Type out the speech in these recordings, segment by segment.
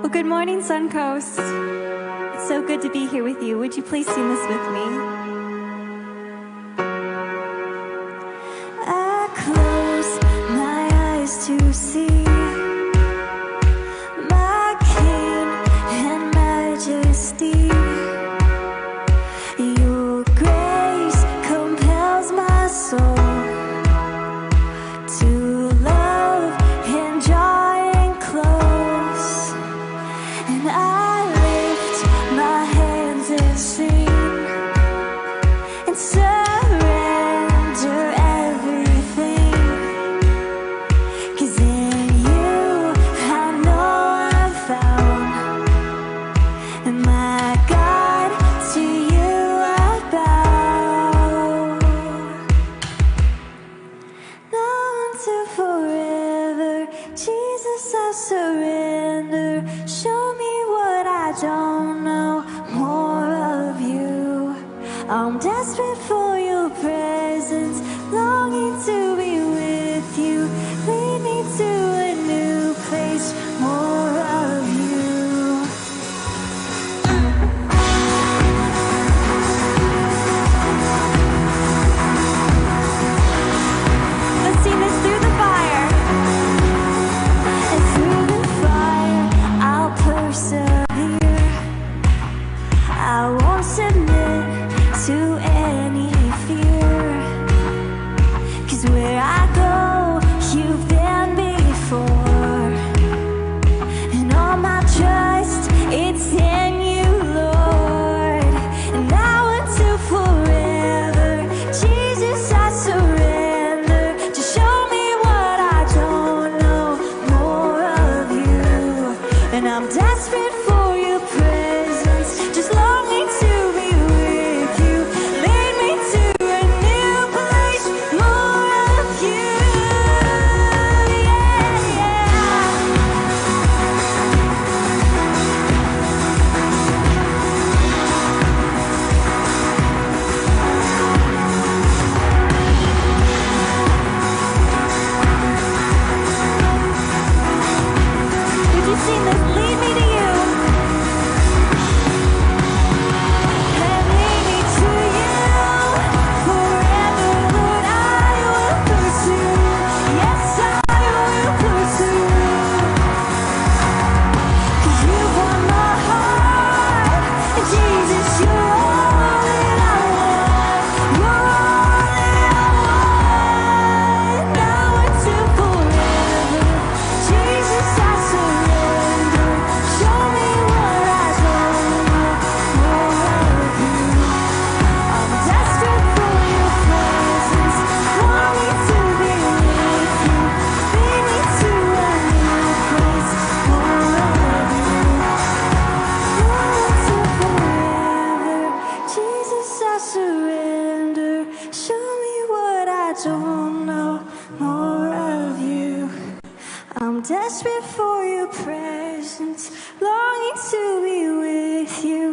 Well, good morning, Suncoast. It's so good to be here with you. Would you please sing this with me? I close my eyes to see my King and Majesty. Your grace compels my soul to love and draw in close. And I lift my hands and sing and surrender everything. 'Cause in you I know I'm found. And my God, to you I bow. Now until forever, Jesus, I surrender. Show me what I don't know, more of you. I'm desperate for your presence, longing to be with you. Lead me to a new place, more of you. Let's sing this through the fire. And through the fire, I'll persevere. I won't submit to any fear. 'Cause where I go, you've been before. And all my trust, it's in you, Lord. And now until forever, Jesus, I surrender. Just show me what I don't know, more of you. And I'm desperate for your presence, just longing to be with you. Lead me to a new place, more of you. Yeah, yeah. Would you sing this? Lead me to you. And lead me to you. Forever, Lord, I will pursue. Yes, I will pursue. 'Cause you won my heart. And Jesus, you're all that I want. You're all that I want. Now until forever, Jesus, I surrender. Show me what I don't know, more of you. I'm desperate for your presence, longing to be with you. Lead me to a new place, more of you. Now until forever, Jesus, I surrender. Show me what I don't know, more of you. I'm desperate for your presence, longing to be with you.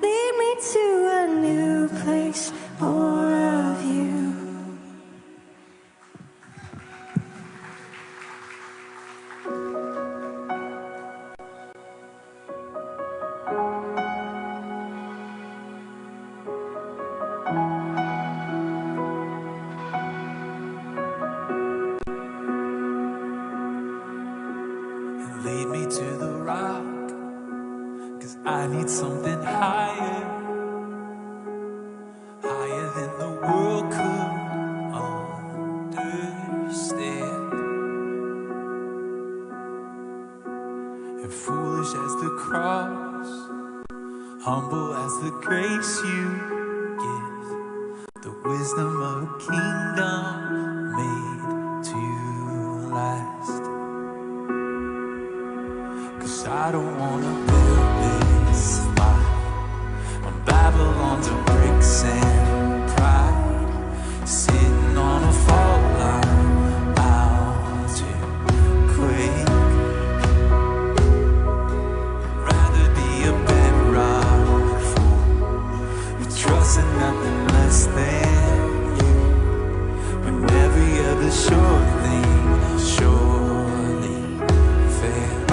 Lead me to a new place, more of you. Lead me to the rock, 'cause I need something higher, higher than the world could understand. And foolish as the cross, humble as the grace you give, the wisdom of a kingdom made to last. 'Cause I don't wanna build this life on Babylon's bricks and pride, sitting on a fault line out to quake. Rather be a bedrock fool, with trusting nothing less than you, when every other sure thing surely fails.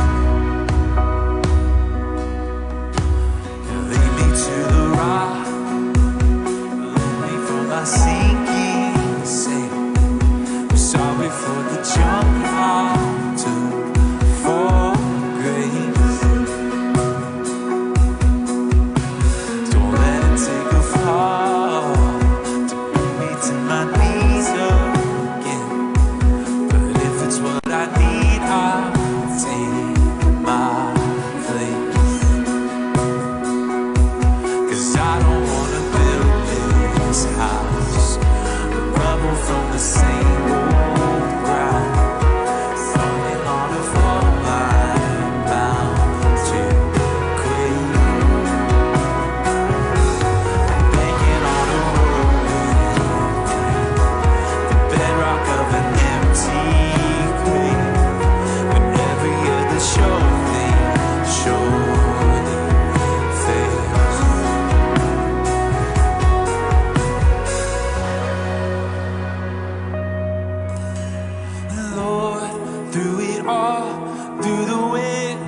through the wind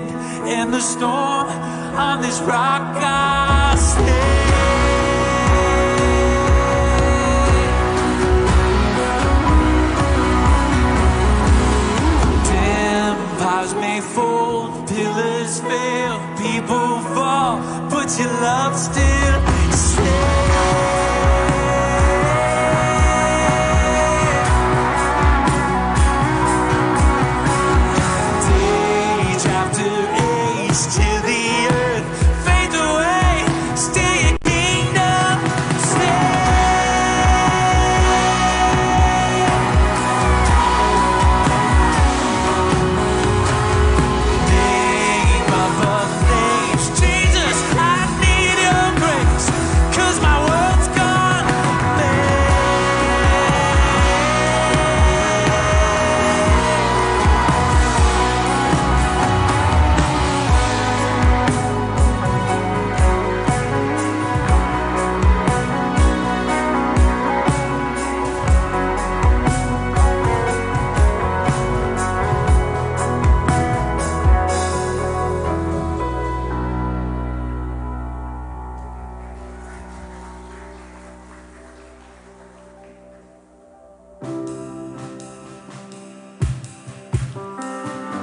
and the storm. On this rock I stand. Empires may fall, pillars fail, people fall, but your love still stands. Age after age, till the earth fades away, still your kingdom name above names, Jesus, I need your grace, 'cause my world's gone mad.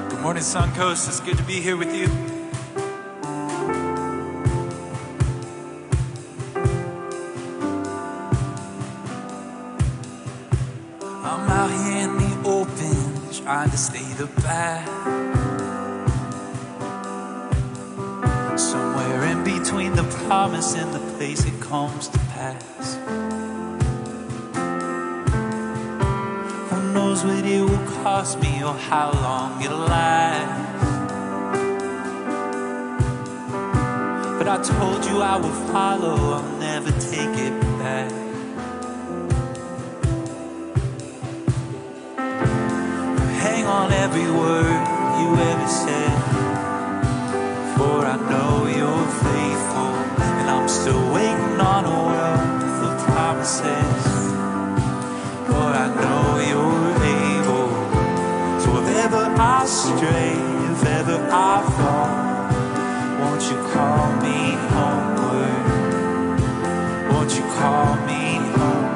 Good morning, Suncoast. It's good to be here with you. I'm out here in the open, trying to stay the back. Somewhere in between the promise and the place it comes to pass. Who knows what it will cost me or how long it'll last. But I told you I will follow, I'll never take it back. Hang on every word you ever said, for I know you're faithful, and I'm still waiting on a world full of promises. For I know you're able, so if ever I stray, if ever I fall, won't you call me homeward? Won't you call me homeward?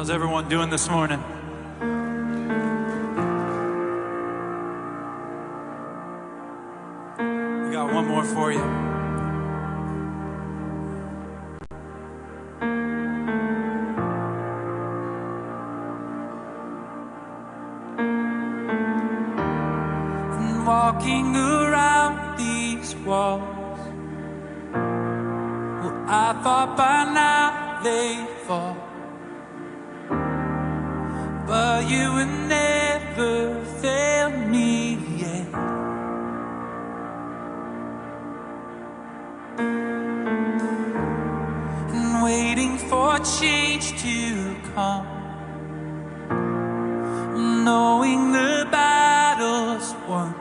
How's everyone doing this morning? We got one more for you. And walking around these walls, well, I thought by now they'd fall. But you would never fail me yet. And waiting for change to come, knowing the battle's won.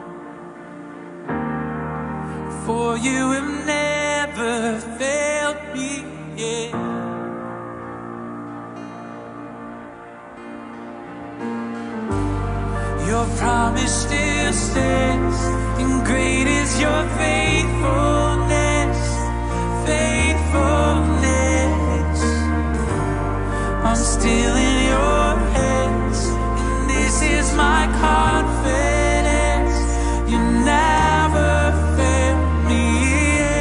For you have never failed me yet. Your promise still stands, and great is your faithfulness, faithfulness. I'm still in your hands, and this is my confidence. You never failed me yet.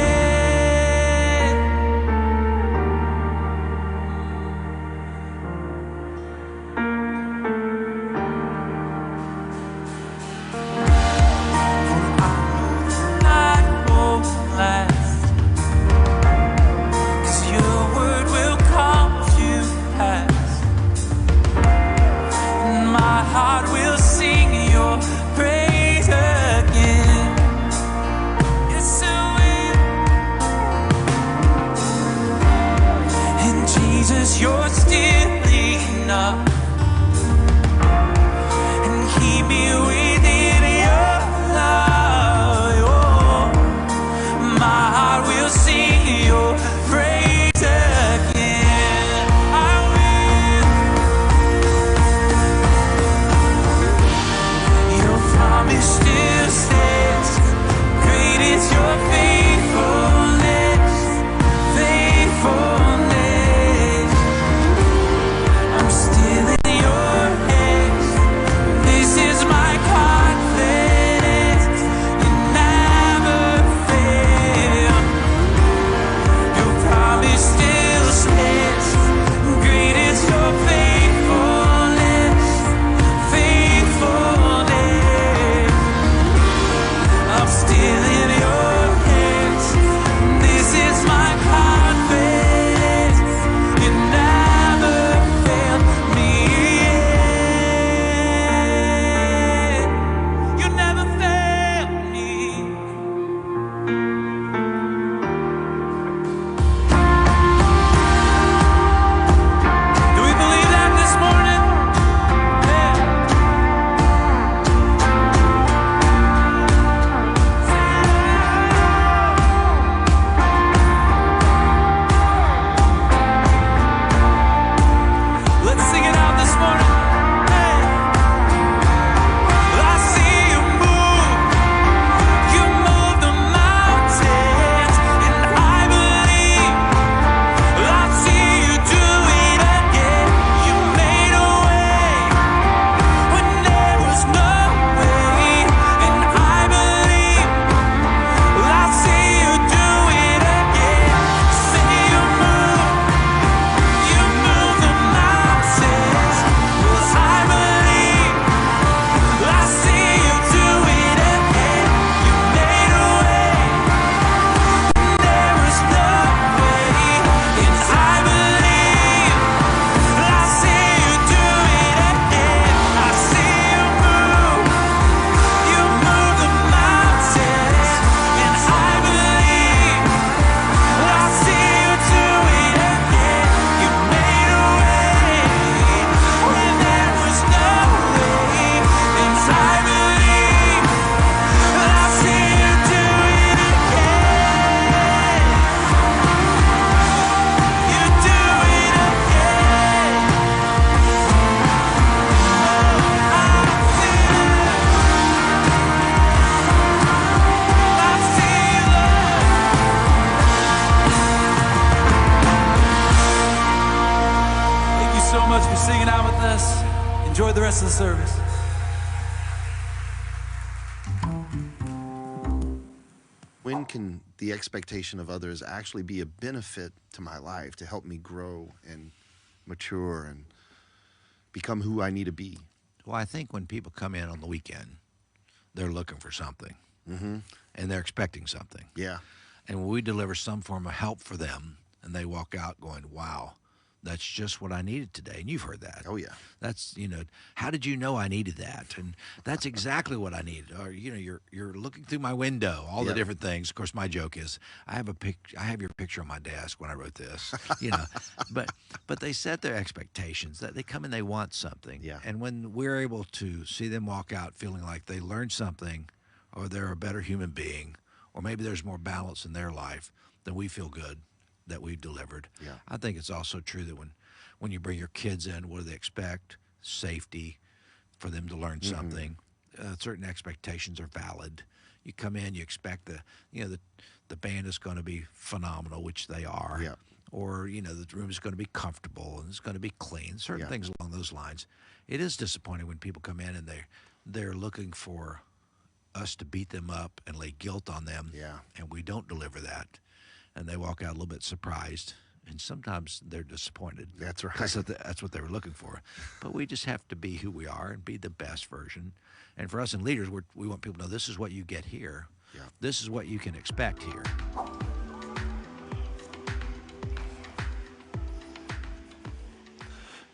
the rest of the service. When can the expectation of others actually be a benefit to my life to help me grow and mature and become who I need to be? Well, I think when people come in on the weekend, they're looking for something, and they're expecting something. Yeah. And when we deliver some form of help for them, and they walk out going, wow, that's just what I needed today. And you've heard that. Oh, yeah. That's, how did you know I needed that? And that's exactly what I needed. Or, you're looking through my window, all the different things. Of course, my joke is, I have your picture on my desk when I wrote this, But they set their expectations that they come and they want something. Yeah. And when we're able to see them walk out feeling like they learned something, or they're a better human being, or maybe there's more balance in their life, then we feel good that we've delivered. Yeah. I think it's also true that when you bring your kids in, what do they expect? Safety, for them to learn something. Certain expectations are valid. You come in, you expect the band is going to be phenomenal, which they are. Yeah. Or, the room is going to be comfortable and it's going to be clean, certain things along those lines. It is disappointing when people come in and they're looking for us to beat them up and lay guilt on them, and we don't deliver that. And they walk out a little bit surprised, and sometimes they're disappointed. That's right. That's what they were looking for. But we just have to be who we are and be the best version. And for us in leaders, we want people to know this is what you get here. Yeah. This is what you can expect here.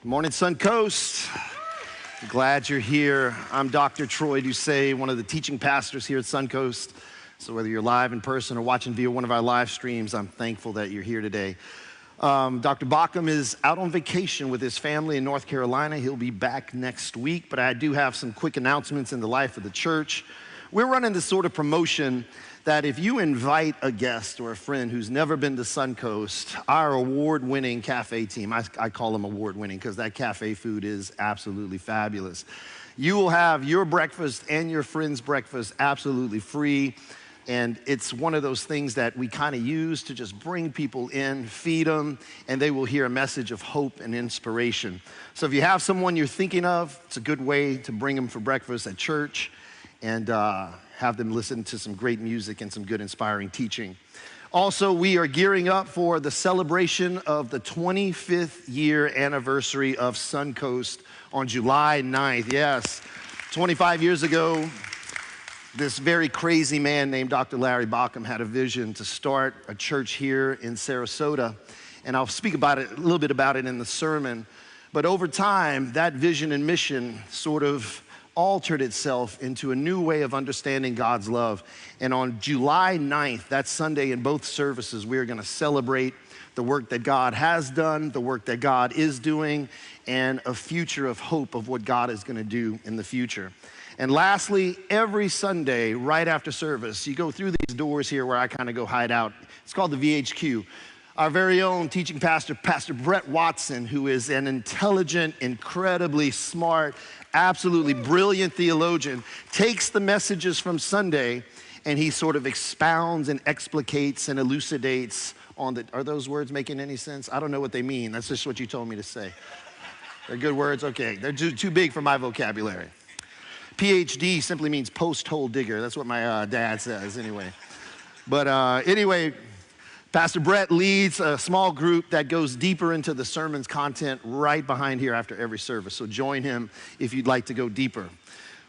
Good morning, Suncoast. Glad you're here. I'm Dr. Troy Doucet, one of the teaching pastors here at Suncoast. So whether you're live in person or watching via one of our live streams, I'm thankful that you're here today. Dr. Bauckham is out on vacation with his family in North Carolina. He'll be back next week, but I do have some quick announcements in the life of the church. We're running this sort of promotion that if you invite a guest or a friend who's never been to Suncoast, our award-winning cafe team, I call them award-winning because that cafe food is absolutely fabulous. You will have your breakfast and your friend's breakfast absolutely free. And it's one of those things that we kind of use to just bring people in, feed them, and they will hear a message of hope and inspiration. So if you have someone you're thinking of, it's a good way to bring them for breakfast at church and have them listen to some great music and some good inspiring teaching. Also, we are gearing up for the celebration of the 25th year anniversary of Suncoast on July 9th. Yes, 25 years ago, this very crazy man named Dr. Larry Bauckham had a vision to start a church here in Sarasota. And I'll speak about it, a little bit about it in the sermon. But over time, that vision and mission sort of altered itself into a new way of understanding God's love. And on July 9th, that Sunday in both services, we are going to celebrate the work that God has done, the work that God is doing, and a future of hope of what God is going to do in the future. And lastly, every Sunday, right after service, you go through these doors here where I kind of go hide out. It's called the VHQ. Our very own teaching pastor, Pastor Brett Watson, who is an intelligent, incredibly smart, absolutely brilliant theologian, takes the messages from Sunday and he sort of expounds and explicates and elucidates on the, are those words making any sense? I don't know what they mean. That's just what you told me to say. They're good words? Okay, they're too big for my vocabulary. PhD simply means post-hole digger. That's what my dad says anyway. But anyway, Pastor Brett leads a small group that goes deeper into the sermon's content right behind here after every service. So join him if you'd like to go deeper.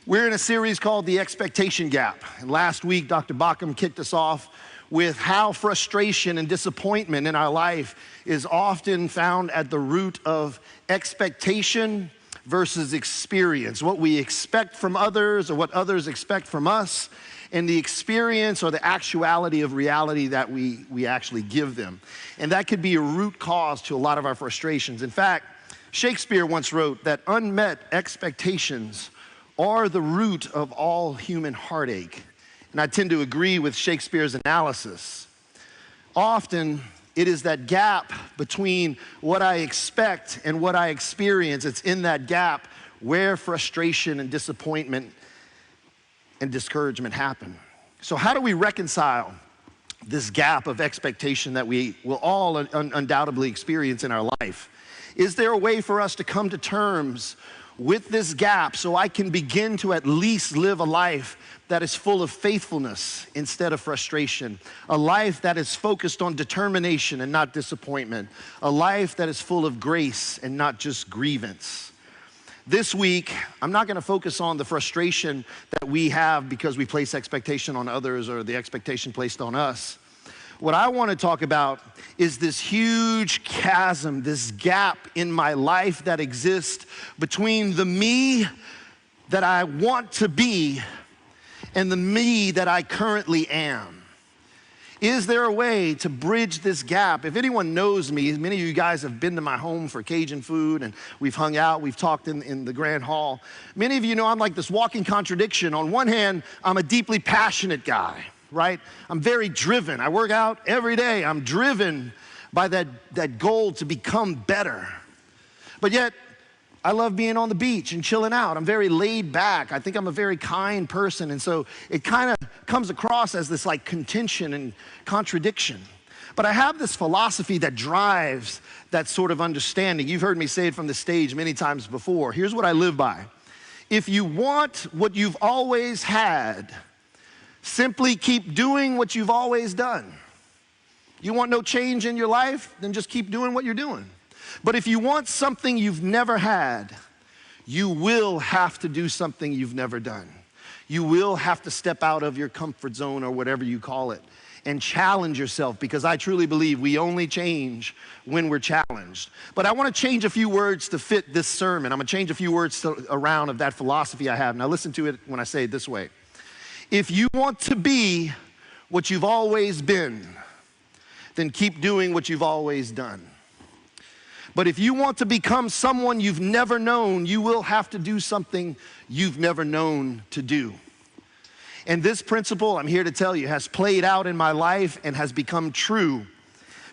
We're in a series called The Expectation Gap. And last week, Dr. Bauckham kicked us off with how frustration and disappointment in our life is often found at the root of expectation versus experience, what we expect from others or what others expect from us, and the experience or the actuality of reality that we actually give them. And that could be a root cause to a lot of our frustrations. In fact, Shakespeare once wrote that unmet expectations are the root of all human heartache. And I tend to agree with Shakespeare's analysis. Often, it is that gap between what I expect and what I experience. It's in that gap where frustration and disappointment and discouragement happen. So how do we reconcile this gap of expectation that we will all undoubtedly experience in our life? Is there a way for us to come to terms with this gap so I can begin to at least live a life that is full of faithfulness instead of frustration, a life that is focused on determination and not disappointment, a life that is full of grace and not just grievance. This week, I'm not gonna focus on the frustration that we have because we place expectation on others or the expectation placed on us. What I wanna talk about is this huge chasm, this gap in my life that exists between the me that I want to be and the me that I currently am. Is there a way to bridge this gap? If anyone knows me, many of you guys have been to my home for Cajun food and we've hung out, we've talked in the Grand Hall. Many of you know I'm like this walking contradiction. On one hand, I'm a deeply passionate guy, right? I'm very driven. I work out every day. I'm driven by that goal to become better. But yet, I love being on the beach and chilling out. I'm very laid back. I think I'm a very kind person. And so it kind of comes across as this like contention and contradiction. But I have this philosophy that drives that sort of understanding. You've heard me say it from the stage many times before. Here's what I live by. If you want what you've always had, simply keep doing what you've always done. You want no change in your life? Then just keep doing what you're doing. But if you want something you've never had, you will have to do something you've never done. You will have to step out of your comfort zone or whatever you call it and challenge yourself, because I truly believe we only change when we're challenged. But I want to change a few words to fit this sermon. I'm going to change a few words around of that philosophy I have. Now listen to it when I say it this way. If you want to be what you've always been, then keep doing what you've always done. But if you want to become someone you've never known, you will have to do something you've never known to do. And this principle, I'm here to tell you, has played out in my life and has become true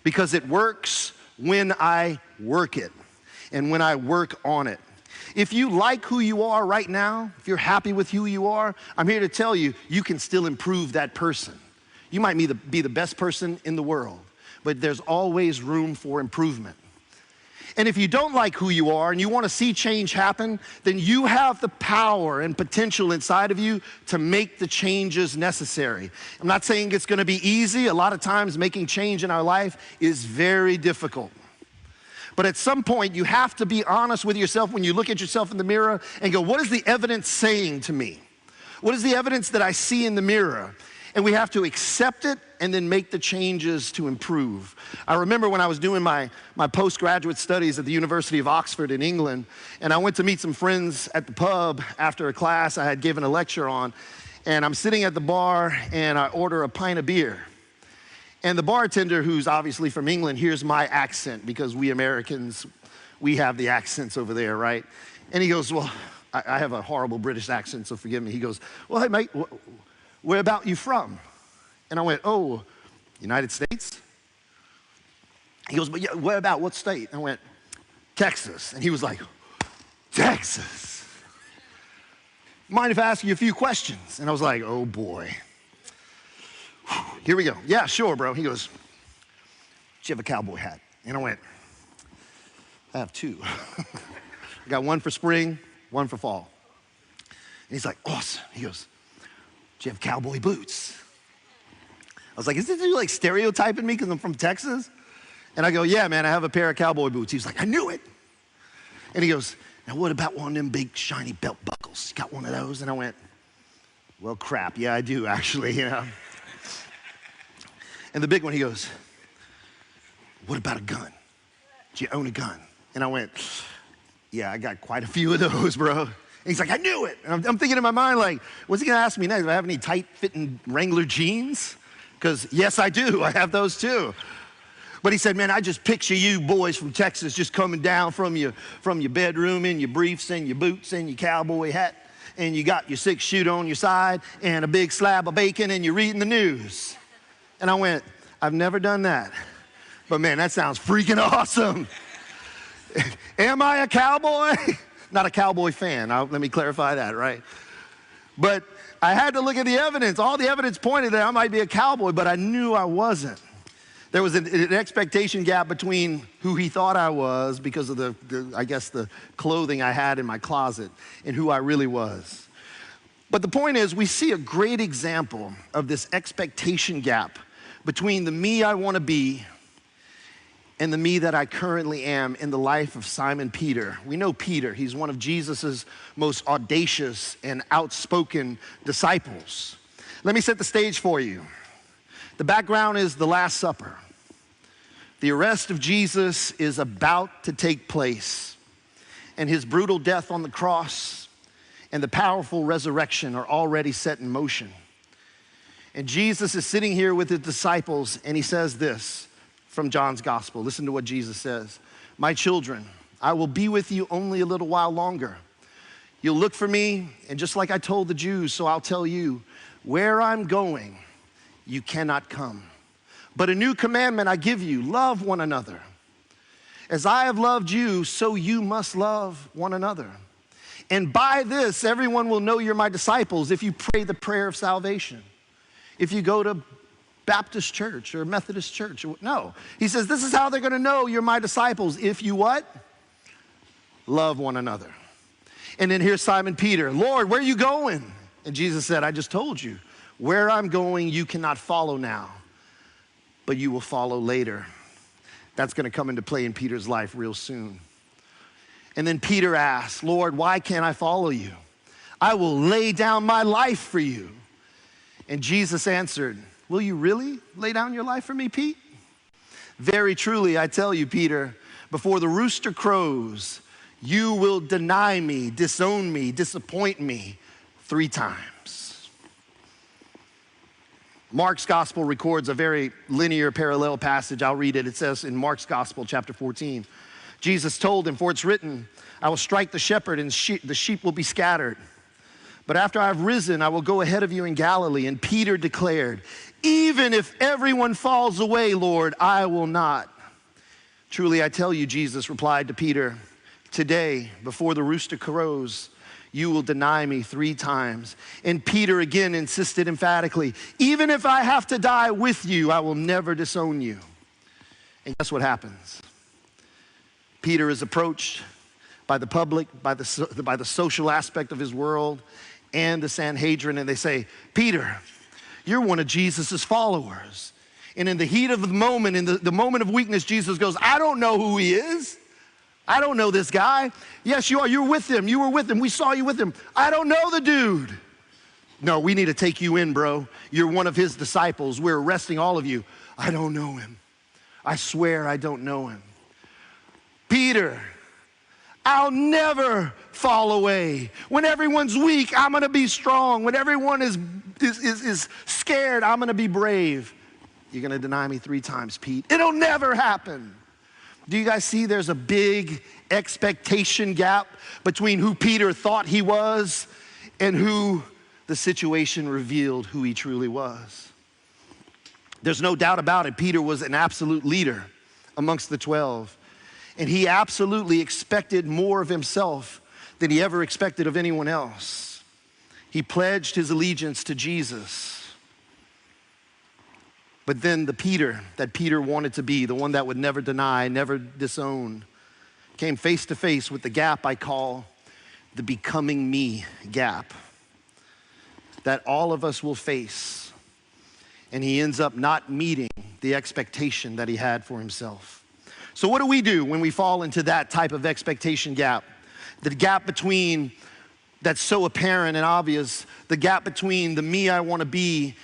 because it works when I work it and when I work on it. If you like who you are right now, if you're happy with who you are, I'm here to tell you, you can still improve that person. You might be the best person in the world, but there's always room for improvement. And if you don't like who you are and you want to see change happen, then you have the power and potential inside of you to make the changes necessary. I'm not saying it's going to be easy. A lot of times making change in our life is very difficult. But at some point, you have to be honest with yourself when you look at yourself in the mirror and go, what is the evidence saying to me? What is the evidence that I see in the mirror? And we have to accept it and then make the changes to improve. I remember when I was doing my postgraduate studies at the University of Oxford in England, and I went to meet some friends at the pub after a class I had given a lecture on, and I'm sitting at the bar and I order a pint of beer. And the bartender, who's obviously from England, hears my accent because we Americans, we have the accents over there, right? And he goes, well, I have a horrible British accent, so forgive me. He goes, well, hey, mate, where about you from? And I went, oh, United States? He goes, but yeah, where about, what state? And I went, Texas. And he was like, Texas? Mind if I ask you a few questions? And I was like, oh boy. Here we go. Yeah, sure, bro. He goes, do you have a cowboy hat? And I went, I have two. I got one for spring, one for fall. And he's like, awesome. He goes, do you have cowboy boots? I was like, is this dude like stereotyping me because I'm from Texas? And I go, yeah, man, I have a pair of cowboy boots. He was like, I knew it. And he goes, now what about one of them big shiny belt buckles? You got one of those? And I went, well, crap, yeah, I do actually, you know. And the big one, he goes, what about a gun? Do you own a gun? And I went, yeah, I got quite a few of those, bro. And he's like, I knew it. And I'm thinking in my mind, like, what's he gonna ask me next? Do I have any tight-fitting Wrangler jeans? Because yes, I do, I have those too. But he said, man, I just picture you boys from Texas just coming down from your bedroom in your briefs and your boots and your cowboy hat, and you got your 6-shooter on your side and a big slab of bacon, and you're reading the news. And I went, I've never done that. But man, that sounds freaking awesome. Am I a cowboy? Not a cowboy fan, let me clarify that, right? But I had to look at the evidence. All the evidence pointed that I might be a cowboy, but I knew I wasn't. There was an expectation gap between who he thought I was because of I guess the clothing I had in my closet and who I really was. But the point is, we see a great example of this expectation gap between the me I want to be and the me that I currently am in the life of Simon Peter. We know Peter. He's one of Jesus's most audacious and outspoken disciples. Let me set the stage for you. The background is the Last Supper. The arrest of Jesus is about to take place, and his brutal death on the cross and the powerful resurrection are already set in motion. And Jesus is sitting here with his disciples, and he says this from John's gospel. Listen to what Jesus says. My children, I will be with you only a little while longer. You'll look for me, and just like I told the Jews, so I'll tell you, where I'm going, you cannot come. But a new commandment I give you, love one another. As I have loved you, so you must love one another. And by this, everyone will know you're my disciples if you pray the prayer of salvation. If you go to Baptist church or Methodist church. No. He says, this is how they're going to know you're my disciples. If you what? Love one another. And then here's Simon Peter. Lord, where are you going? And Jesus said, I just told you. Where I'm going, you cannot follow now, but you will follow later. That's going to come into play in Peter's life real soon. And then Peter asked, Lord, why can't I follow you? I will lay down my life for you. And Jesus answered, will you really lay down your life for me, Pete? Very truly, I tell you, Peter, before the rooster crows, you will deny me, disown me, disappoint me 3 times. Mark's gospel records a very linear parallel passage. I'll read it. It says in Mark's gospel, chapter 14, Jesus told him, for it's written, I will strike the shepherd and the sheep will be scattered. But after I've risen, I will go ahead of you in Galilee. And Peter declared, even if everyone falls away, Lord, I will not. Truly, I tell you, Jesus replied to Peter, today, before the rooster crows, you will deny me 3 times. And Peter again insisted emphatically, even if I have to die with you, I will never disown you. And guess what happens? Peter is approached by the public, by the social aspect of his world, and the Sanhedrin, and they say, Peter, you're one of Jesus's followers. And in the heat of the moment, in the moment of weakness, Jesus goes, I don't know who he is. I don't know this guy. Yes, you are. You're with him. You were with him. We saw you with him. I don't know the dude. No, we need to take you in, bro. You're one of his disciples. We're arresting all of you. I don't know him. I swear I don't know him. Peter, I'll never fall away. When everyone's weak, I'm going to be strong. When everyone is scared, I'm going to be brave. You're going to deny me 3 times, Pete. It'll never happen. Do you guys see there's a big expectation gap between who Peter thought he was and who the situation revealed who he truly was? There's no doubt about it. Peter was an absolute leader amongst the 12. And he absolutely expected more of himself than he ever expected of anyone else. He pledged his allegiance to Jesus. But then the Peter that Peter wanted to be, the one that would never deny, never disown, came face to face with the gap I call the becoming me gap that all of us will face. And he ends up not meeting the expectation that he had for himself. So what do we do when we fall into that type of expectation gap? The gap between, that's so apparent and obvious, the gap between the me I want to be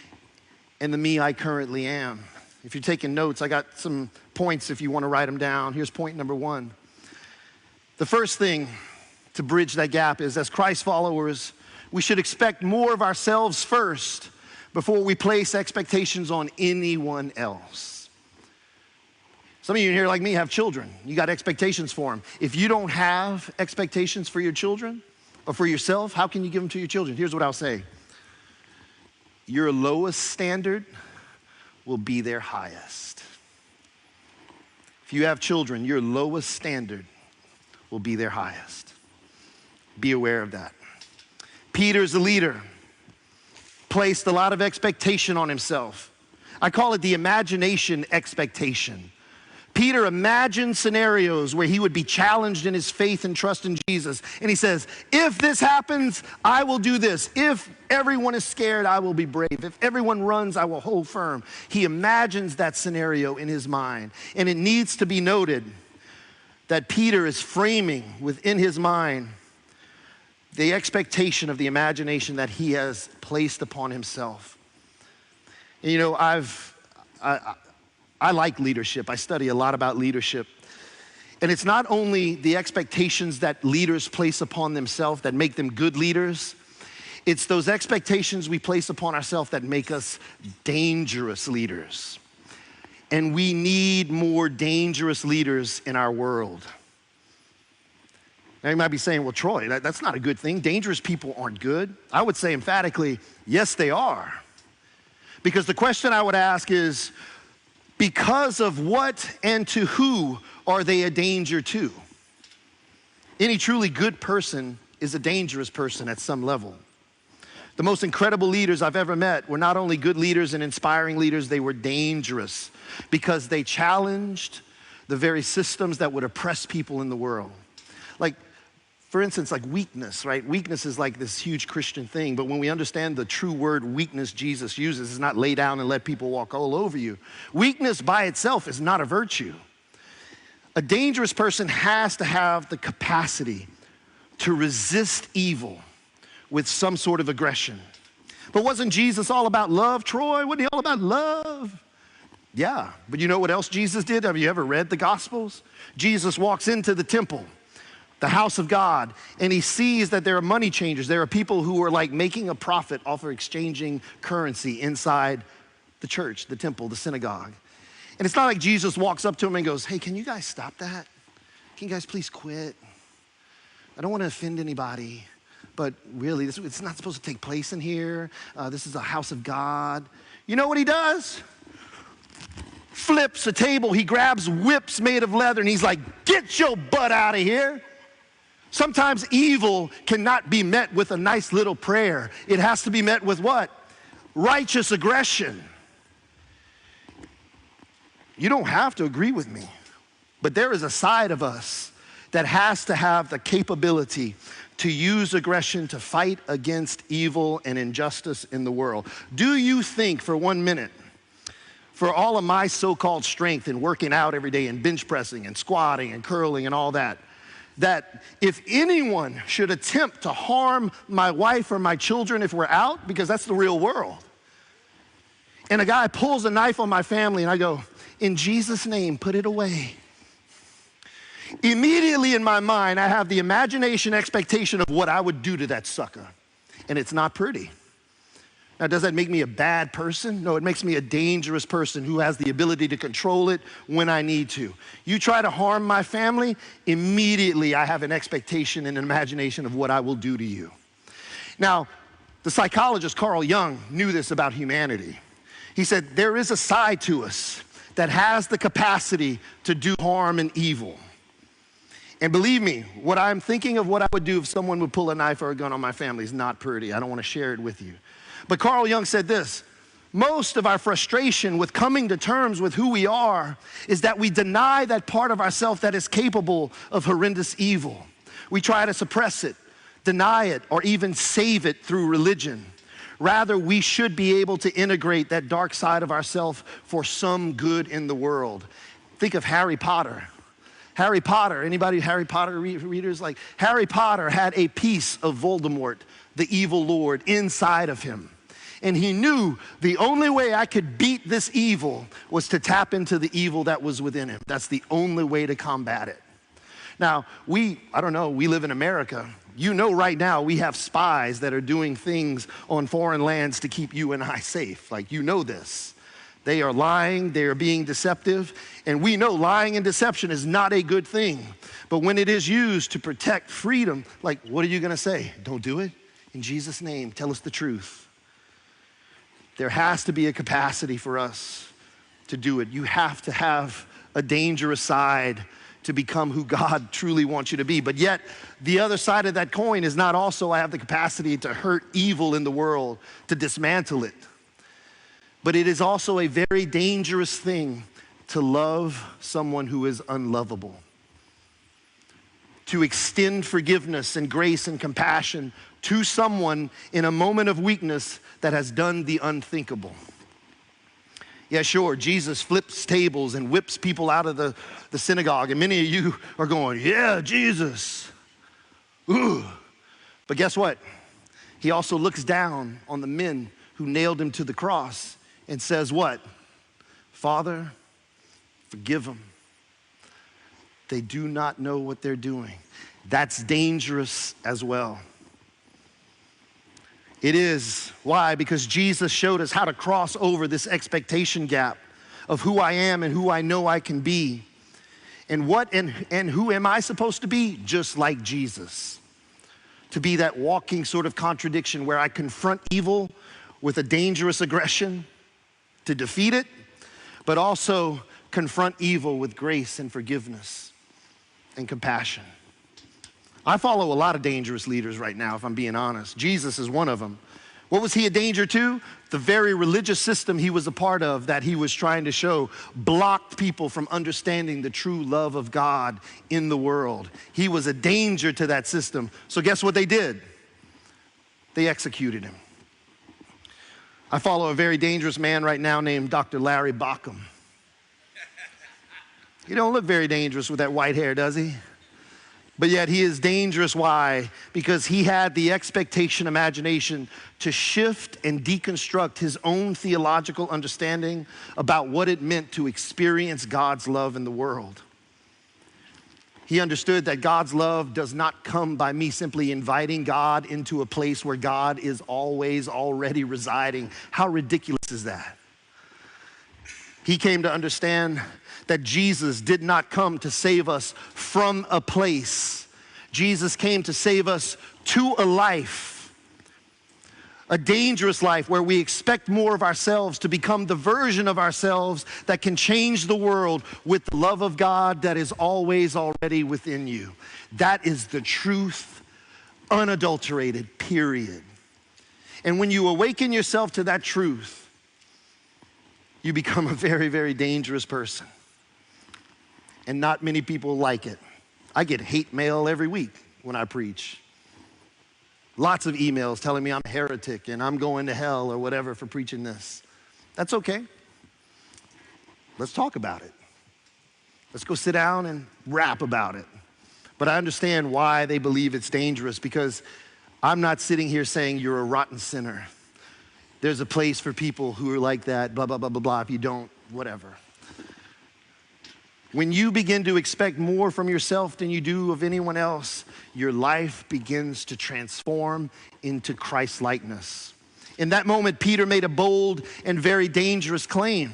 and the me I currently am. If you're taking notes, I got some points if you want to write them down. Here's point number 1. The first thing to bridge that gap is, as Christ followers, we should expect more of ourselves first before we place expectations on anyone else. Some of you in here, like me, have children. You got expectations for them. If you don't have expectations for your children or for yourself, how can you give them to your children? Here's what I'll say. Your lowest standard will be their highest. If you have children, your lowest standard will be their highest. Be aware of that. Peter's the leader, placed a lot of expectation on himself. I call it the imagination expectation. Peter imagined scenarios where he would be challenged in his faith and trust in Jesus. And he says, if this happens, I will do this. If everyone is scared, I will be brave. If everyone runs, I will hold firm. He imagines that scenario in his mind. And it needs to be noted that Peter is framing within his mind the expectation of the imagination that he has placed upon himself. And you know, I like leadership. I study a lot about leadership. And it's not only the expectations that leaders place upon themselves that make them good leaders, it's those expectations we place upon ourselves that make us dangerous leaders. And we need more dangerous leaders in our world. Now you might be saying, well, Troy, that's not a good thing. Dangerous people aren't good. I would say emphatically, yes, they are. Because the question I would ask is, because of what and to who are they a danger to? Any truly good person is a dangerous person at some level. The most incredible leaders I've ever met were not only good leaders and inspiring leaders, they were dangerous because they challenged the very systems that would oppress people in the world. Like, for instance, like weakness, right? Weakness is like this huge Christian thing, but when we understand the true word weakness Jesus uses, is not lay down and let people walk all over you. Weakness by itself is not a virtue. A dangerous person has to have the capacity to resist evil with some sort of aggression. But wasn't Jesus all about love, Troy? Wasn't he all about love? Yeah, but you know what else Jesus did? Have you ever read the Gospels? Jesus walks into the temple, the house of God, and he sees that there are money changers. There are people who are like making a profit off of exchanging currency inside the church, the temple, the synagogue. And it's not like Jesus walks up to him and goes, hey, can you guys stop that? Can you guys please quit? I don't want to offend anybody, but really, it's not supposed to take place in here. This is a house of God. You know what he does? Flips a table, he grabs whips made of leather, and he's like, get your butt out of here. Sometimes evil cannot be met with a nice little prayer. It has to be met with what? Righteous aggression. You don't have to agree with me, but there is a side of us that has to have the capability to use aggression to fight against evil and injustice in the world. Do you think for 1 minute, for all of my so-called strength in working out every day and bench pressing and squatting and curling and all that, that if anyone should attempt to harm my wife or my children if we're out, because that's the real world, and a guy pulls a knife on my family and I go, in Jesus' name, put it away. Immediately in my mind, I have the imagination expectation of what I would do to that sucker. And it's not pretty. Now, does that make me a bad person? No, it makes me a dangerous person who has the ability to control it when I need to. You try to harm my family, immediately I have an expectation and an imagination of what I will do to you. Now, the psychologist Carl Jung knew this about humanity. He said, there is a side to us that has the capacity to do harm and evil. And believe me, what I'm thinking of what I would do if someone would pull a knife or a gun on my family is not pretty. I don't want to share it with you. But Carl Jung said this, most of our frustration with coming to terms with who we are is that we deny that part of ourselves that is capable of horrendous evil. We try to suppress it, deny it, or even save it through religion. Rather, we should be able to integrate that dark side of ourselves for some good in the world. Think of Harry Potter. Harry Potter, anybody Harry Potter readers? Like Harry Potter had a piece of Voldemort, the evil Lord, inside of him. And he knew the only way I could beat this evil was to tap into the evil that was within him. That's the only way to combat it. Now, we live in America. You know right now we have spies that are doing things on foreign lands to keep you and I safe. Like, you know this. They are lying, they are being deceptive, and we know lying and deception is not a good thing. But when it is used to protect freedom, like, what are you gonna say? Don't do it? In Jesus' name, tell us the truth. There has to be a capacity for us to do it. You have to have a dangerous side to become who God truly wants you to be. But yet, the other side of that coin is not also I have the capacity to hurt evil in the world, to dismantle it. But it is also a very dangerous thing to love someone who is unlovable. To extend forgiveness and grace and compassion to someone in a moment of weakness that has done the unthinkable. Yeah, sure, Jesus flips tables and whips people out of the synagogue, and many of you are going, yeah, Jesus. Ooh. But guess what? He also looks down on the men who nailed him to the cross and says what? Father, forgive them. They do not know what they're doing. That's dangerous as well. It is. Why? Because Jesus showed us how to cross over this expectation gap of who I am and who I know I can be. And what and who am I supposed to be? Just like Jesus. To be that walking sort of contradiction where I confront evil with a dangerous aggression to defeat it, but also confront evil with grace and forgiveness and compassion. I follow a lot of dangerous leaders right now, if I'm being honest. Jesus is one of them. What was he a danger to? The very religious system he was a part of that he was trying to show blocked people from understanding the true love of God in the world. He was a danger to that system. So guess what they did? They executed him. I follow a very dangerous man right now named Dr. Larry Bockham. He don't look very dangerous with that white hair, does he? But yet he is dangerous. Why? Because he had the expectation, imagination to shift and deconstruct his own theological understanding about what it meant to experience God's love in the world. He understood that God's love does not come by me simply inviting God into a place where God is always already residing. How ridiculous is that? He came to understand that Jesus did not come to save us from a place. Jesus came to save us to a life, a dangerous life where we expect more of ourselves to become the version of ourselves that can change the world with the love of God that is always already within you. That is the truth, unadulterated, period. And when you awaken yourself to that truth, you become a very, very dangerous person. And not many people like it. I get hate mail every week when I preach. Lots of emails telling me I'm a heretic and I'm going to hell or whatever for preaching this. That's okay. Let's talk about it. Let's go sit down and rap about it. But I understand why they believe it's dangerous, because I'm not sitting here saying you're a rotten sinner. There's a place for people who are like that, blah, blah, blah, blah, blah. If you don't, whatever. When you begin to expect more from yourself than you do of anyone else, your life begins to transform into Christ-likeness. In that moment, Peter made a bold and very dangerous claim.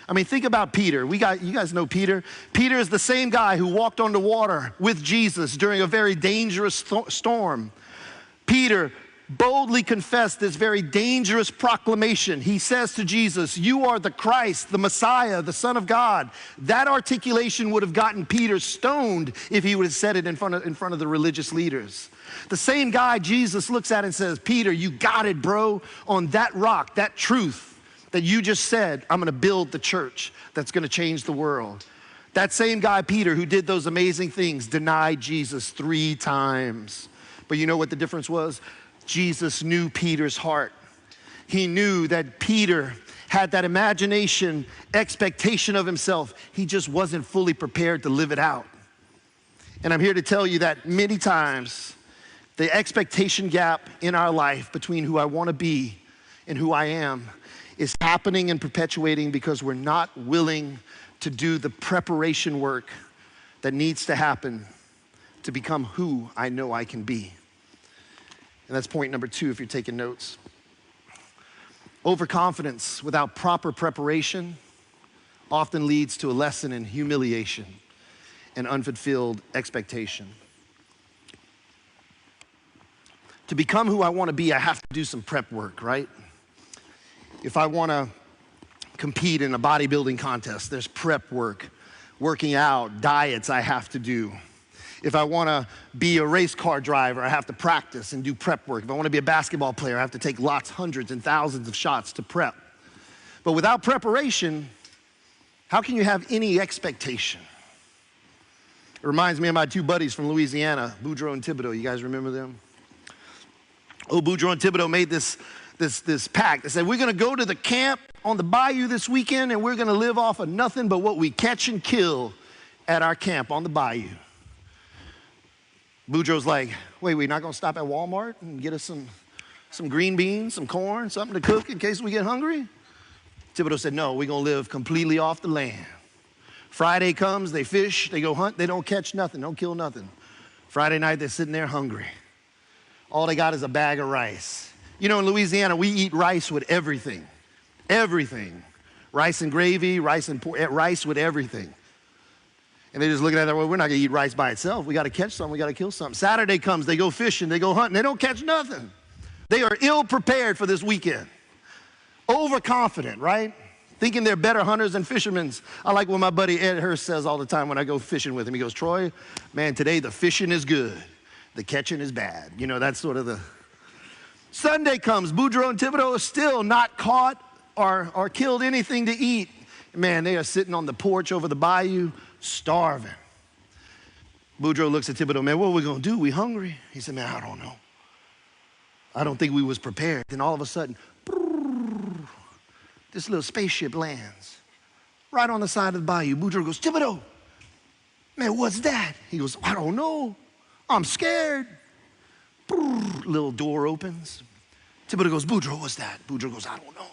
I mean, think about Peter. You guys know Peter. Peter is the same guy who walked on the water with Jesus during a very dangerous storm. Peter boldly confessed this very dangerous proclamation. He says to Jesus, "You are the Christ, the Messiah, the Son of God." That articulation would have gotten Peter stoned if he would have said it in front of the religious leaders. The same guy Jesus looks at and says, "Peter, you got it, bro. On that rock, that truth that you just said, I'm gonna build the church that's gonna change the world." That same guy, Peter, who did those amazing things, denied Jesus 3 times. But you know what the difference was? Jesus knew Peter's heart. He knew that Peter had that imagination, expectation of himself. He just wasn't fully prepared to live it out. And I'm here to tell you that many times, the expectation gap in our life between who I want to be and who I am is happening and perpetuating because we're not willing to do the preparation work that needs to happen to become who I know I can be. And that's point number 2 if you're taking notes. Overconfidence without proper preparation often leads to a lesson in humiliation and unfulfilled expectation. To become who I want to be, I have to do some prep work, right? If I want to compete in a bodybuilding contest, there's prep work, working out, diets I have to do. If I want to be a race car driver, I have to practice and do prep work. If I want to be a basketball player, I have to take lots, hundreds, and thousands of shots to prep. But without preparation, how can you have any expectation? It reminds me of my two buddies from Louisiana, Boudreaux and Thibodeau. You guys remember them? Oh, Boudreaux and Thibodeau made this pact. They said, we're going to go to the camp on the bayou this weekend, and we're going to live off of nothing but what we catch and kill at our camp on the bayou. Boudreaux's like, wait, we're not going to stop at Walmart and get us some green beans, some corn, something to cook in case we get hungry? Thibodeau said, no, we're going to live completely off the land. Friday comes, they fish, they go hunt, they don't catch nothing, don't kill nothing. Friday night, they're sitting there hungry. All they got is a bag of rice. You know, in Louisiana, we eat rice with everything. Everything. Rice and gravy, rice and pork, rice with everything. And they're just looking at it, well, we're not going to eat rice by itself. We got to catch something, we got to kill something. Saturday comes, they go fishing, they go hunting, they don't catch nothing. They are ill prepared for this weekend. Overconfident, right? Thinking they're better hunters than fishermen. I like what my buddy Ed Hurst says all the time when I go fishing with him. He goes, Troy, man, today the fishing is good. The catching is bad. You know, that's sort of the... Sunday comes, Boudreaux and Thibodeau are still not caught or killed anything to eat. Man, they are sitting on the porch over the bayou, starving. Boudreaux looks at Thibodeau, man, what are we going to do? We hungry? He said, man, I don't know. I don't think we was prepared. Then all of a sudden, this little spaceship lands right on the side of the bayou. Boudreaux goes, Thibodeau, man, what's that? He goes, I don't know. I'm scared. Little door opens. Thibodeau goes, Boudreaux, what's that? Boudreaux goes, I don't know.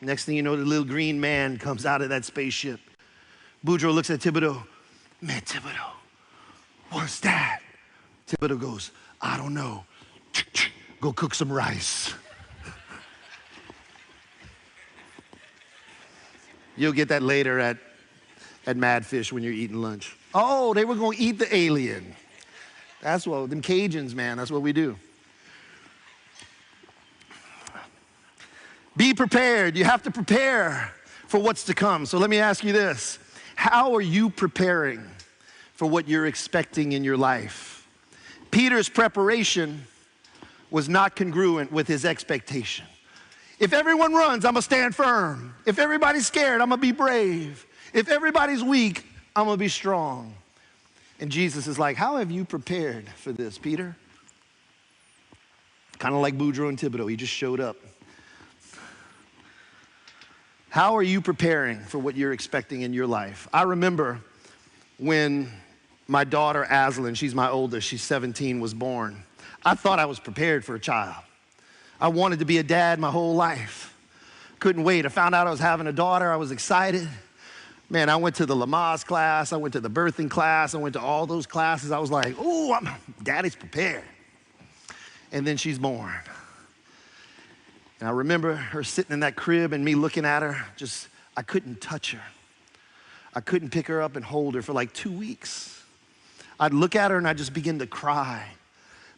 Next thing you know, the little green man comes out of that spaceship. Boudreaux looks at Thibodeau. Man, Thibodeau, what's that? Thibodeau goes, I don't know. Go cook some rice. You'll get that later at Madfish when you're eating lunch. Oh, they were going to eat the alien. That's what, them Cajuns, man, that's what we do. Be prepared. You have to prepare for what's to come. So let me ask you this. How are you preparing for what you're expecting in your life? Peter's preparation was not congruent with his expectation. If everyone runs, I'm going to stand firm. If everybody's scared, I'm going to be brave. If everybody's weak, I'm going to be strong. And Jesus is like, how have you prepared for this, Peter? Kind of like Boudreaux and Thibodeau. He just showed up. How are you preparing for what you're expecting in your life? I remember when my daughter, Aslan, she's my oldest, she's 17, was born. I thought I was prepared for a child. I wanted to be a dad my whole life. Couldn't wait. I found out I was having a daughter. I was excited. Man, I went to the Lamaze class. I went to the birthing class. I went to all those classes. I was like, oh, daddy's prepared. And then she's born. And I remember her sitting in that crib and me looking at her. I couldn't touch her. I couldn't pick her up and hold her for like 2 weeks. I'd look at her and I'd just begin to cry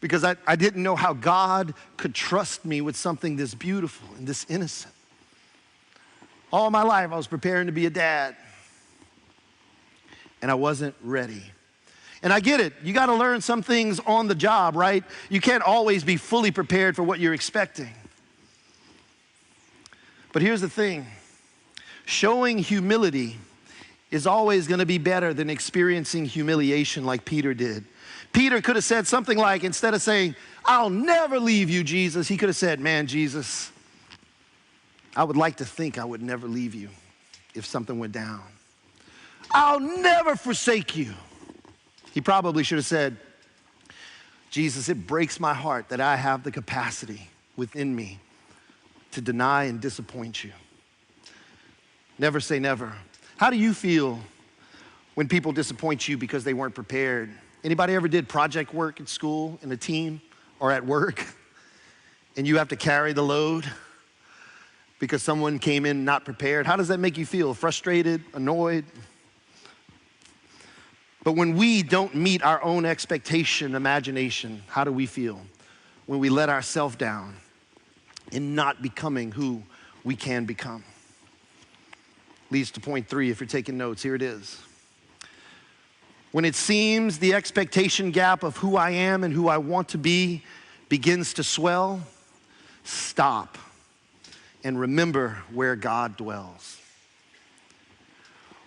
because I didn't know how God could trust me with something this beautiful and this innocent. All my life I was preparing to be a dad and I wasn't ready. And I get it. You got to learn some things on the job, right? You can't always be fully prepared for what you're expecting. But here's the thing. Showing humility is always going to be better than experiencing humiliation like Peter did. Peter could have said something like, instead of saying, I'll never leave you, Jesus, he could have said, man, Jesus, I would like to think I would never leave you if something went down. I'll never forsake you. He probably should have said, Jesus, it breaks my heart that I have the capacity within me to deny and disappoint you. Never say never. How do you feel when people disappoint you because they weren't prepared? Anybody ever did project work at school, in a team, or at work, and you have to carry the load because someone came in not prepared? How does that make you feel? Frustrated, annoyed? But when we don't meet our own expectation, imagination, how do we feel? When we let ourselves down in not becoming who we can become. Leads to point 3, if you're taking notes, here it is. When it seems the expectation gap of who I am and who I want to be begins to swell, stop and remember where God dwells.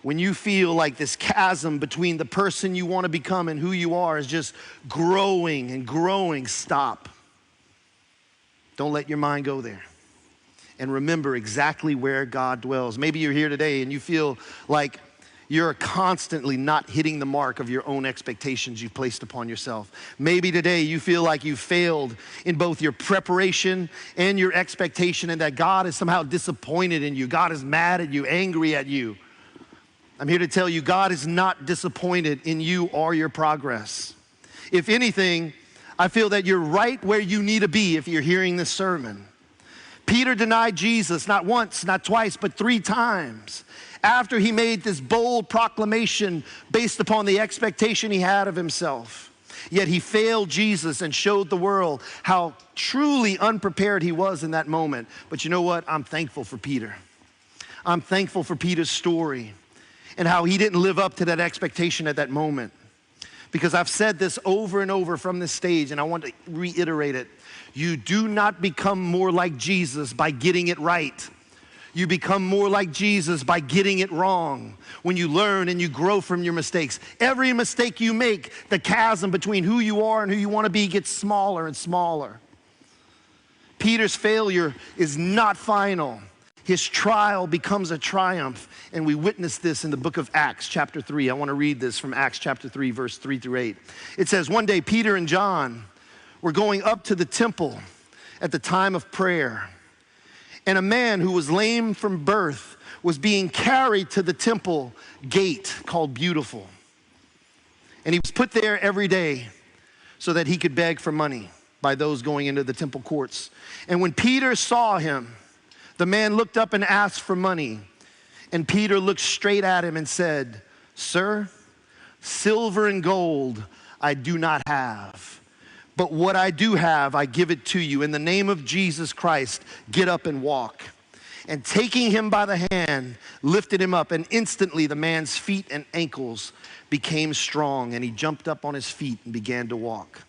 When you feel like this chasm between the person you want to become and who you are is just growing and growing, stop. Don't let your mind go there. And remember exactly where God dwells. Maybe you're here today and you feel like you're constantly not hitting the mark of your own expectations you've placed upon yourself. Maybe today you feel like you failed in both your preparation and your expectation, and that God is somehow disappointed in you. God is mad at you, angry at you. I'm here to tell you, God is not disappointed in you or your progress. If anything, I feel that you're right where you need to be if you're hearing this sermon. Peter denied Jesus not once, not twice, but 3 times after he made this bold proclamation based upon the expectation he had of himself. Yet he failed Jesus and showed the world how truly unprepared he was in that moment. But you know what? I'm thankful for Peter. I'm thankful for Peter's story and how he didn't live up to that expectation at that moment. Because I've said this over and over from this stage, and I want to reiterate it. You do not become more like Jesus by getting it right. You become more like Jesus by getting it wrong. When you learn and you grow from your mistakes. Every mistake you make, the chasm between who you are and who you want to be gets smaller and smaller. Peter's failure is not final. His trial becomes a triumph, and we witness this in the book of Acts chapter 3. I want to read this from Acts chapter 3, verse 3 through 8. It says, one day Peter and John were going up to the temple at the time of prayer, and a man who was lame from birth was being carried to the temple gate called Beautiful. And he was put there every day so that he could beg for money by those going into the temple courts. And when Peter saw him, the man looked up and asked for money. And Peter looked straight at him and said, "Sir, silver and gold I do not have, but what I do have, I give it to you. In the name of Jesus Christ, get up and walk." And taking him by the hand, lifted him up, and instantly the man's feet and ankles became strong, and he jumped up on his feet and began to walk.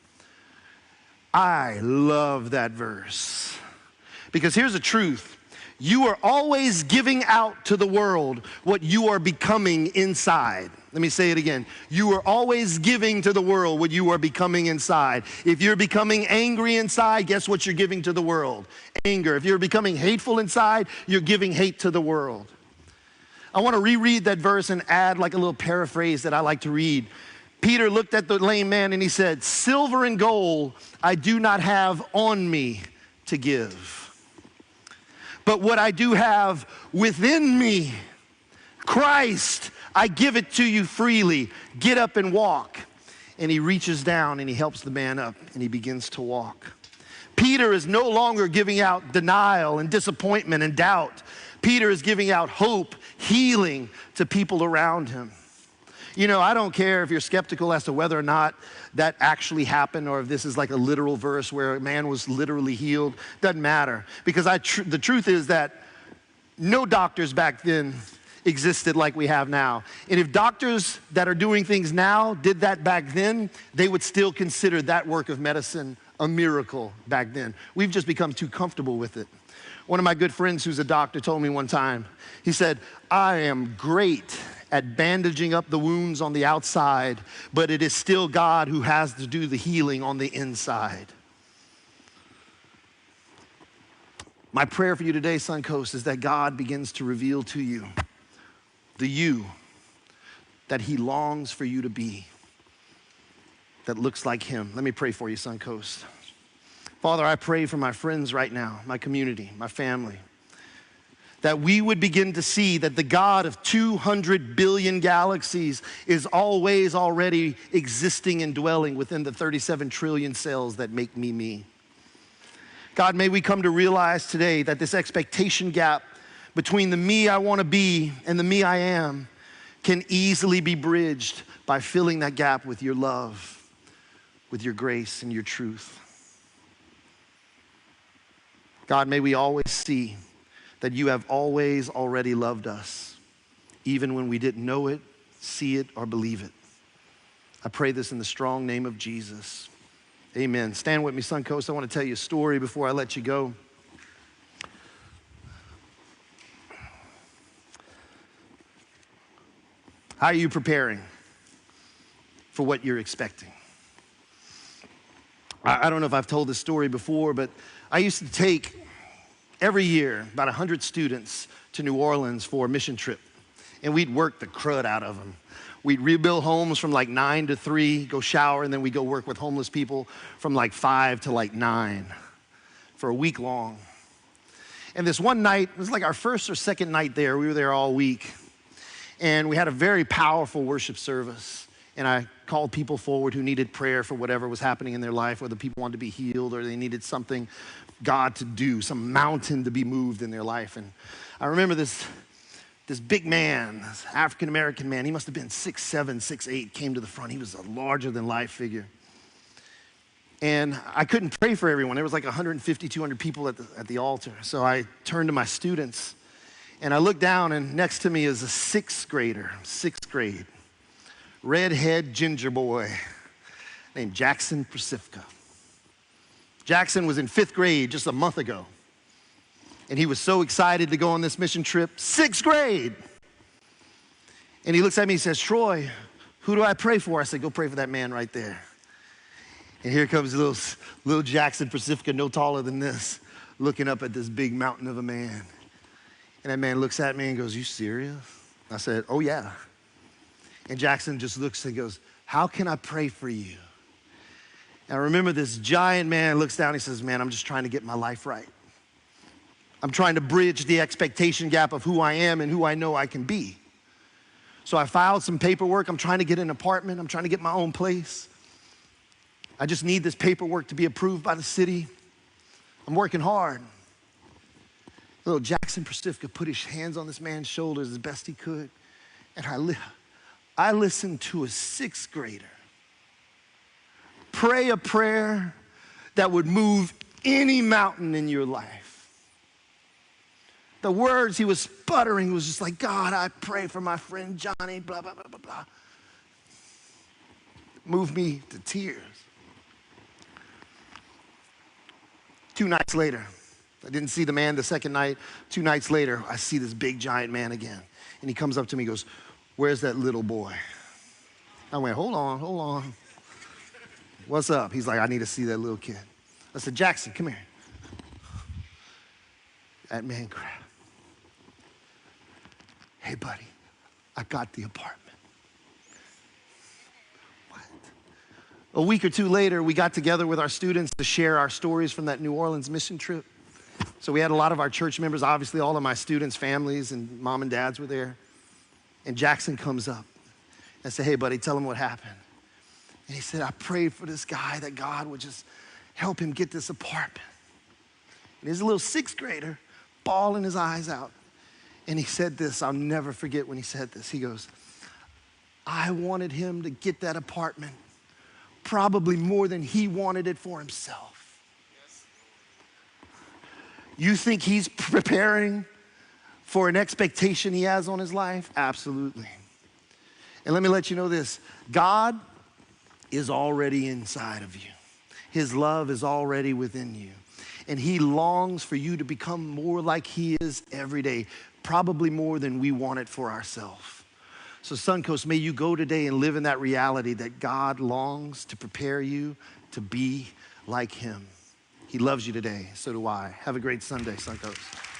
I love that verse, because here's the truth. You are always giving out to the world what you are becoming inside. Let me say it again. You are always giving to the world what you are becoming inside. If you're becoming angry inside, guess what you're giving to the world? Anger. If you're becoming hateful inside, you're giving hate to the world. I want to reread that verse and add like a little paraphrase that I like to read. Peter looked at the lame man and he said, "Silver and gold I do not have on me to give. But what I do have within me, Christ, I give it to you freely. Get up and walk." And he reaches down and he helps the man up and he begins to walk. Peter is no longer giving out denial and disappointment and doubt. Peter is giving out hope, healing to people around him. You know, I don't care if you're skeptical as to whether or not that actually happened or if this is like a literal verse where a man was literally healed. Doesn't matter. Because the truth is that no doctors back then existed like we have now. And if doctors that are doing things now did that back then, they would still consider that work of medicine a miracle back then. We've just become too comfortable with it. One of my good friends who's a doctor told me one time, he said, "I am great at bandaging up the wounds on the outside, but it is still God who has to do the healing on the inside." My prayer for you today, Suncoast, is that God begins to reveal to you the you that he longs for you to be, that looks like him. Let me pray for you, Suncoast. Father, I pray for my friends right now, my community, my family, that we would begin to see that the God of 200 billion galaxies is always already existing and dwelling within the 37 trillion cells that make me me. God, may we come to realize today that this expectation gap between the me I want to be and the me I am can easily be bridged by filling that gap with your love, with your grace and your truth. God, may we always see that you have always already loved us, even when we didn't know it, see it, or believe it. I pray this in the strong name of Jesus. Amen. Stand with me, Suncoast. I want to tell you a story before I let you go. How are you preparing for what you're expecting? I don't know if I've told this story before, but I used to take every year about 100 students to New Orleans for a mission trip, and we'd work the crud out of them. We'd rebuild homes from like 9 to 3, go shower, and then we'd go work with homeless people from like 5 to like 9 for a week long. And this one night, it was like our first or second night there. We were there all week. And we had a very powerful worship service. And I called people forward who needed prayer for whatever was happening in their life, whether people wanted to be healed or they needed something God to do, some mountain to be moved in their life. And I remember this big man, this African-American man, he must have been 6'7", 6'8", came to the front. He was a larger-than-life figure. And I couldn't pray for everyone. There was like 150, 200 people at the altar. So I turned to my students, and I looked down, and next to me is a sixth grader, sixth grade, redhead ginger boy named Jackson Pacifica. Jackson was in 5th grade just a month ago, and he was so excited to go on this mission trip, 6th grade. And he looks at me and says, Troy, who do I pray for? I said, go pray for that man right there. And here comes little Jackson Pacifica, no taller than this, looking up at this big mountain of a man. And that man looks at me and goes, you serious? I said, oh yeah. And Jackson just looks and goes, how can I pray for you? And I remember this giant man looks down and he says, man, I'm just trying to get my life right. I'm trying to bridge the expectation gap of who I am and who I know I can be. So I filed some paperwork. I'm trying to get an apartment. I'm trying to get my own place. I just need this paperwork to be approved by the city. I'm working hard. Little Jackson Pacifica put his hands on this man's shoulders as best he could. And I listened to a 6th grader pray a prayer that would move any mountain in your life. The words he was sputtering was just like, God, I pray for my friend Johnny, blah, blah, blah, blah, blah. Moved me to tears. 2 nights later, I didn't see the man the second night. 2 nights later, I see this big giant man again. And he comes up to me and goes, where's that little boy? I went, hold on. What's up? He's like, I need to see that little kid. I said, Jackson, come here. That man grabbed. Hey, buddy, I got the apartment. What? A week or 2 later, we got together with our students to share our stories from that New Orleans mission trip. So we had a lot of our church members, obviously all of my students' families and mom and dads were there. And Jackson comes up. I said, hey, buddy, tell him what happened. And he said, I prayed for this guy that God would just help him get this apartment. And he's a little 6th grader, bawling his eyes out. And he said this, I'll never forget when he said this. He goes, I wanted him to get that apartment probably more than he wanted it for himself. You think he's preparing for an expectation he has on his life? Absolutely. And let me let you know this, God is already inside of you. His love is already within you. And he longs for you to become more like he is every day, probably more than we want it for ourselves. So Suncoast, may you go today and live in that reality that God longs to prepare you to be like him. He loves you today, so do I. Have a great Sunday, Suncoast.